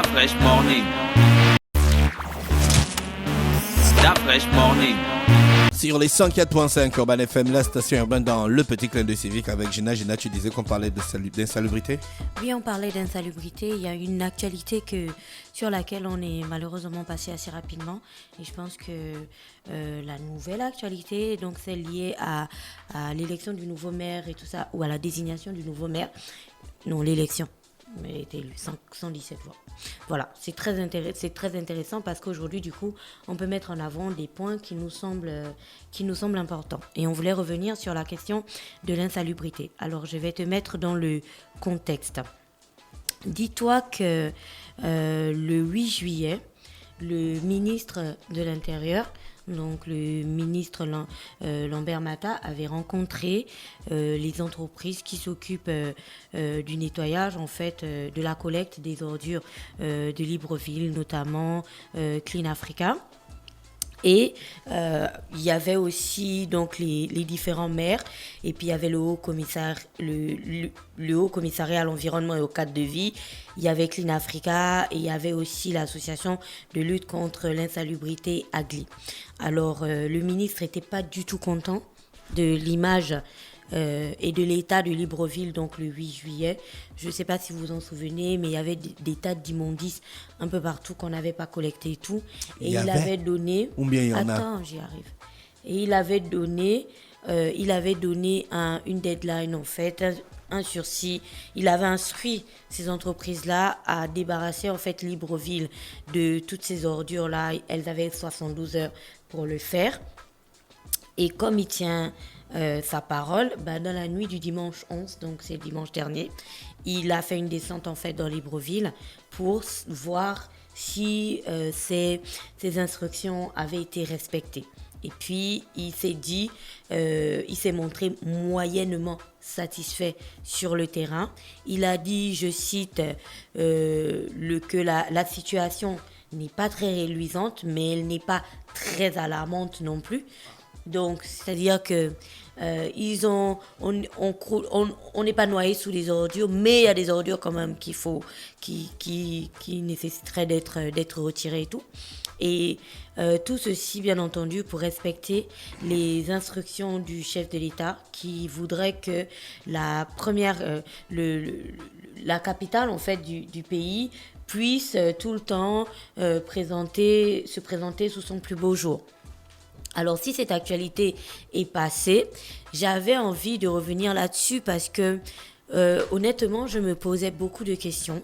Fresh Morning. Fresh Morning. Sur les 104.5 Urban FM, la station urbaine dans le petit clin d'œil civique avec Gina. Gina, tu disais qu'on parlait d'insalubrité? Oui, on parlait d'insalubrité. Il y a une actualité sur laquelle on est malheureusement passé assez rapidement. Et je pense que la nouvelle actualité, donc c'est lié à l'élection du nouveau maire et tout ça, ou à la désignation du nouveau maire. Non, l'élection. Mais il a été élu 117 voix. Voilà, c'est très intéressant parce qu'aujourd'hui, du coup, on peut mettre en avant des points qui nous semblent importants. Et on voulait revenir sur la question de l'insalubrité. Alors, je vais te mettre dans le contexte. Dis-toi que le 8 juillet, le ministre de l'Intérieur, donc le ministre Lambert Mata, avait rencontré les entreprises qui s'occupent du nettoyage, en fait, de la collecte des ordures de Libreville, notamment Clean Africa. Et il y avait aussi donc les différents maires, et puis il y avait le haut commissariat à l'environnement et au cadre de vie, il y avait Clean Africa, et il y avait aussi l'association de lutte contre l'insalubrité AGLI. Alors le ministre n'était pas du tout content de l'image et de l'état de Libreville, donc le 8 juillet. Je ne sais pas si vous vous en souvenez, mais il y avait des tas d'immondices un peu partout qu'on n'avait pas collecté et tout. Et il avait donné... Combien il y en a? Attends, j'y arrive. Et il avait donné une deadline, en fait, un sursis. Il avait instruit ces entreprises-là à débarrasser, en fait, Libreville de toutes ces ordures-là. Elles avaient 72 heures pour le faire. Et comme il tient sa parole, dans la nuit du dimanche 11, donc c'est dimanche dernier, il a fait une descente en fait dans Libreville pour voir si ces instructions avaient été respectées. Et puis il s'est montré moyennement satisfait sur le terrain. Il a dit, je cite, que la situation n'est pas très réluisante, mais elle n'est pas très alarmante non plus. Donc, c'est-à-dire que on n'est pas noyé sous les ordures, mais il y a des ordures quand même qui nécessiteraient d'être retirées et tout. Et tout ceci, bien entendu, pour respecter les instructions du chef de l'État qui voudrait que la capitale en fait du pays puisse tout le temps se présenter sous son plus beau jour. Alors, si cette actualité est passée, j'avais envie de revenir là-dessus parce que, honnêtement, je me posais beaucoup de questions,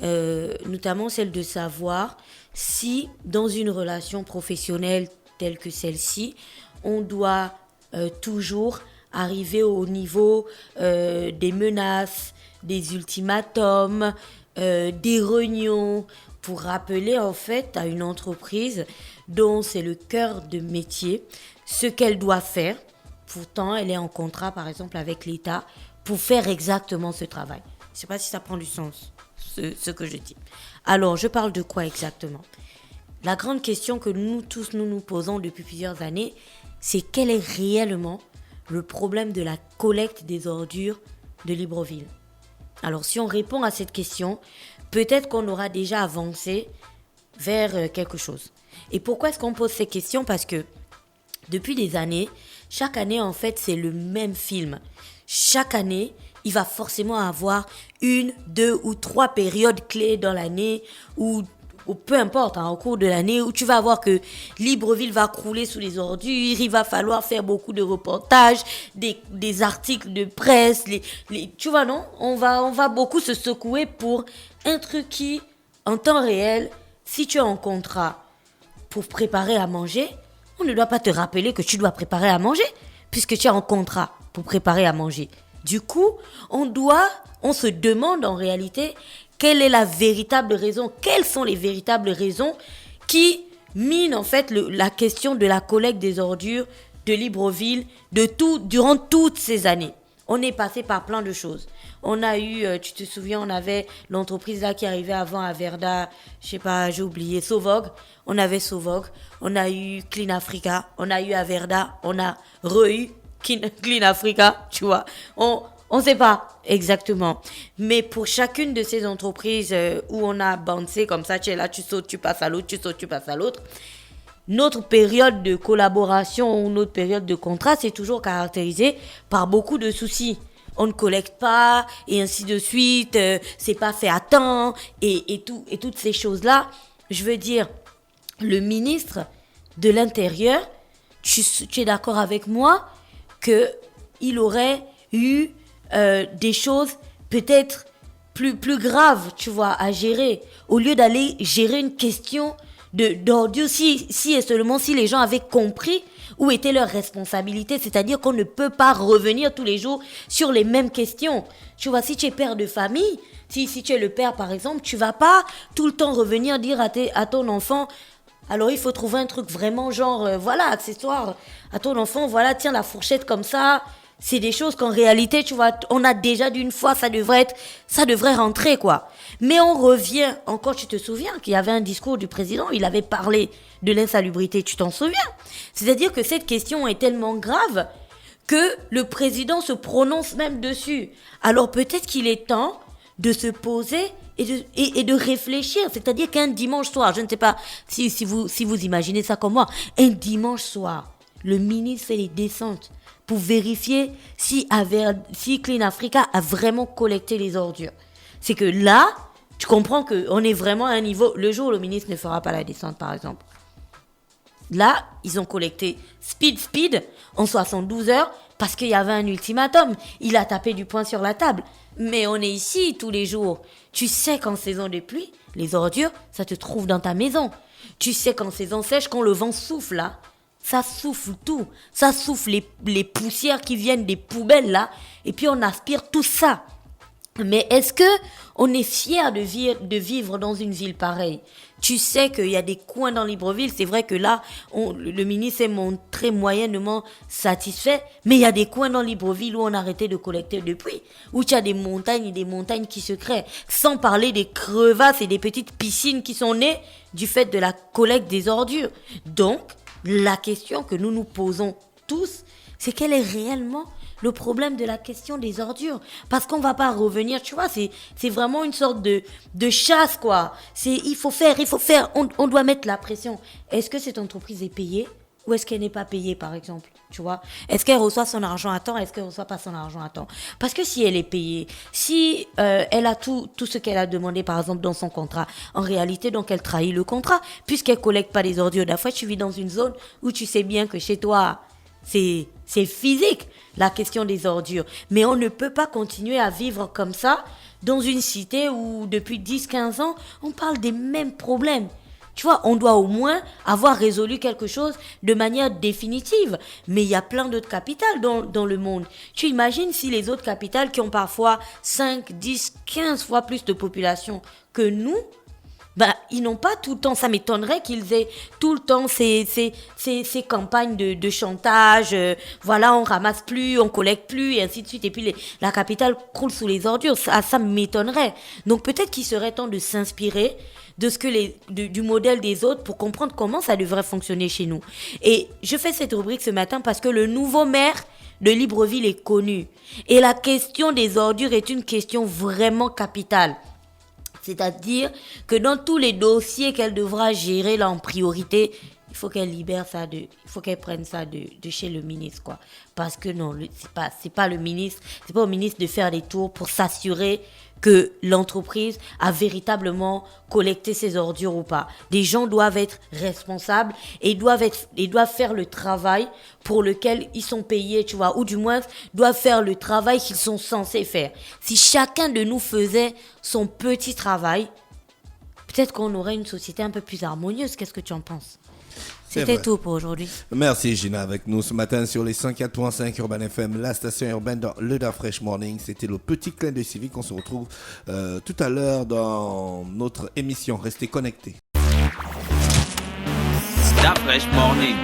notamment celle de savoir si, dans une relation professionnelle telle que celle-ci, on doit toujours arriver au niveau des menaces, des ultimatums, des réunions, pour rappeler en fait à une entreprise dont c'est le cœur de métier ce qu'elle doit faire. Pourtant, elle est en contrat par exemple avec l'État pour faire exactement ce travail. Je ne sais pas si ça prend du sens, ce que je dis. Alors, je parle de quoi exactement? La grande question que nous tous nous posons depuis plusieurs années, c'est quel est réellement le problème de la collecte des ordures de Libreville? Alors, si on répond à cette question, peut-être qu'on aura déjà avancé vers quelque chose. Et pourquoi est-ce qu'on pose ces questions? Parce que depuis des années, chaque année, en fait, c'est le même film. Chaque année, il va forcément avoir 1, 2 ou 3 périodes clés dans l'année ou peu importe, au cours de l'année, où tu vas voir que Libreville va crouler sous les ordures, il va falloir faire beaucoup de reportages, des articles de presse, tu vois, non? On va beaucoup se secouer pour un truc qui, en temps réel, si tu es en contrat pour préparer à manger, on ne doit pas te rappeler que tu dois préparer à manger, puisque tu es en contrat pour préparer à manger. Du coup, on se demande en réalité quelle est la véritable raison, quelles sont les véritables raisons qui minent en fait la question de la collecte des ordures de Libreville durant toutes ces années. On est passé par plein de choses. On a eu, tu te souviens, on avait l'entreprise là qui arrivait avant à Verda, je sais pas, j'ai oublié, Sauvog. On avait Sauvog, on a eu Clean Africa, on a eu Averda, on a eu Clean Africa, tu vois. On ne sait pas exactement. Mais pour chacune de ces entreprises où on a bandé comme ça, tu es là, tu sautes, tu passes à l'autre, tu sautes, tu passes à l'autre, notre période de collaboration ou notre période de contrat, c'est toujours caractérisé par beaucoup de soucis. On ne collecte pas, et ainsi de suite, c'est pas fait à temps, et toutes ces choses-là. Je veux dire, le ministre de l'Intérieur, tu es d'accord avec moi qu'il aurait eu des choses peut-être plus graves, tu vois, à gérer, au lieu d'aller gérer une question d'ordure, si et seulement si les gens avaient compris où était leur responsabilité, c'est-à-dire qu'on ne peut pas revenir tous les jours sur les mêmes questions. Tu vois, si tu es père de famille, si tu es le père par exemple, tu vas pas tout le temps revenir dire à ton enfant, alors il faut trouver un truc vraiment genre, voilà, accessoire à ton enfant, voilà, tiens la fourchette comme ça. C'est des choses qu'en réalité, tu vois, on a déjà d'une fois, ça devrait rentrer, quoi. Mais on revient, encore, tu te souviens qu'il y avait un discours du président, il avait parlé de l'insalubrité, tu t'en souviens? C'est-à-dire que cette question est tellement grave que le président se prononce même dessus. Alors peut-être qu'il est temps de se poser et de réfléchir. C'est-à-dire qu'un dimanche soir, je ne sais pas si vous imaginez ça comme moi, un dimanche soir, le ministre fait les descentes pour vérifier si Clean Africa a vraiment collecté les ordures. C'est que là, tu comprends qu'on est vraiment à un niveau... Le jour où le ministre ne fera pas la descente, par exemple. Là, ils ont collecté speed en 72 heures parce qu'il y avait un ultimatum. Il a tapé du poing sur la table. Mais on est ici tous les jours. Tu sais qu'en saison de pluie, les ordures, ça te trouve dans ta maison. Tu sais qu'en saison sèche, quand le vent souffle là, ça souffle tout. Ça souffle les poussières qui viennent des poubelles là. Et puis on aspire tout ça. Mais est-ce que on est fier de vivre dans une ville pareille? Tu sais qu'il y a des coins dans Libreville. C'est vrai que là, le ministre s'est montré moyennement satisfait. Mais il y a des coins dans Libreville où on a arrêté de collecter depuis. Où tu as des montagnes et des montagnes qui se créent. Sans parler des crevasses et des petites piscines qui sont nées du fait de la collecte des ordures. Donc, la question que nous nous posons tous, c'est quel est réellement le problème de la question des ordures. Parce qu'on va pas revenir, tu vois, c'est vraiment une sorte de chasse, quoi. Il faut faire, on doit mettre la pression. Est-ce que cette entreprise est payée ou est-ce qu'elle n'est pas payée, par exemple, tu vois? Est-ce qu'elle reçoit son argent à temps, est-ce qu'elle reçoit pas son argent à temps? Parce que si elle est payée, si elle a tout ce qu'elle a demandé, par exemple, dans son contrat, en réalité, donc elle trahit le contrat, puisqu'elle collecte pas les ordures. D'un fois, tu vis dans une zone où tu sais bien que chez toi, c'est physique, la question des ordures. Mais on ne peut pas continuer à vivre comme ça dans une cité où, depuis 10-15 ans, on parle des mêmes problèmes. Tu vois, on doit au moins avoir résolu quelque chose de manière définitive. Mais il y a plein d'autres capitales dans le monde. Tu imagines si les autres capitales qui ont parfois 5, 10, 15 fois plus de population que nous, ils n'ont pas tout le temps, ça m'étonnerait qu'ils aient tout le temps ces campagnes de chantage, voilà, on ramasse plus, on collecte plus, et ainsi de suite, et puis la capitale croule sous les ordures, ça m'étonnerait. Donc peut-être qu'il serait temps de s'inspirer de du modèle des autres pour comprendre comment ça devrait fonctionner chez nous. Et je fais cette rubrique ce matin parce que le nouveau maire de Libreville est connu. Et la question des ordures est une question vraiment capitale. C'est-à-dire que dans tous les dossiers qu'elle devra gérer là en priorité, il faut qu'elle libère ça il faut qu'elle prenne ça de chez le ministre, quoi. Parce que non, c'est pas le ministre, c'est pas au ministre de faire des tours pour s'assurer que l'entreprise a véritablement collecté ses ordures ou pas. Des gens doivent être responsables et doivent faire le travail pour lequel ils sont payés, tu vois, ou du moins doivent faire le travail qu'ils sont censés faire. Si chacun de nous faisait son petit travail, peut-être qu'on aurait une société un peu plus harmonieuse. Qu'est-ce que tu en penses? C'était tout pour aujourd'hui. Merci Gina avec nous ce matin sur les 104.5 Urban FM, la station urbaine dans le Da Fresh Morning. C'était le petit clin d'œil civique. On se retrouve tout à l'heure dans notre émission. Restez connectés. Da Fresh Morning.